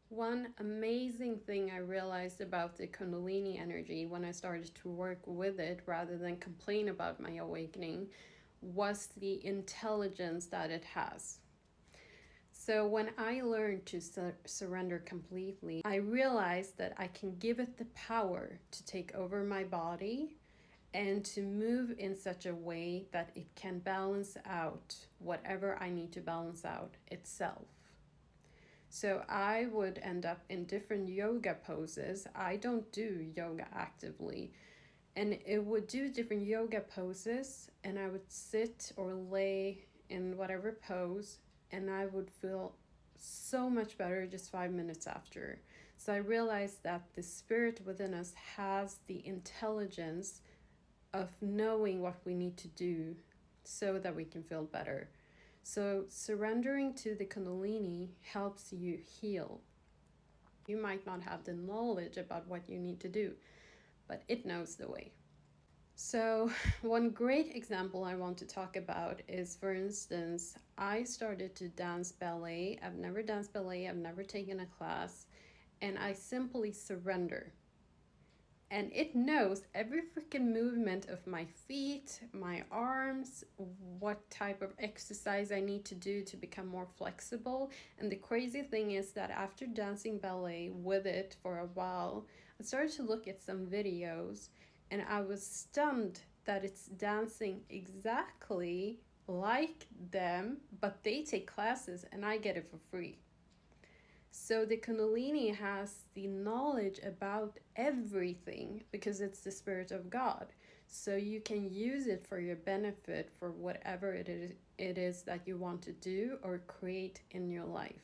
One amazing thing I realized about the Kundalini energy when I started to work with it rather than complain about my awakening was the intelligence that it has. So, when I learned to surrender completely, I realized that I can give it the power to take over my body and to move in such a way that it can balance out whatever I need to balance out itself. So I would end up in different yoga poses. I don't do yoga actively. And it would do different yoga poses, and I would sit or lay in whatever pose, and I would feel so much better just 5 minutes after. So I realized that the spirit within us has the intelligence of knowing what we need to do so that we can feel better. So surrendering to the Kundalini helps you heal. You might not have the knowledge about what you need to do, but it knows the way. So one great example I want to talk about is, for instance, I started to dance ballet. I've never danced ballet, I've never taken a class, and I simply surrender. And it knows every freaking movement of my feet, my arms, what type of exercise I need to do to become more flexible. And the crazy thing is that after dancing ballet with it for a while, I started to look at some videos and I was stunned that it's dancing exactly like them, but they take classes and I get it for free. So the Kundalini has the knowledge about everything because it's the Spirit of God. So you can use it for your benefit for whatever it is that you want to do or create in your life.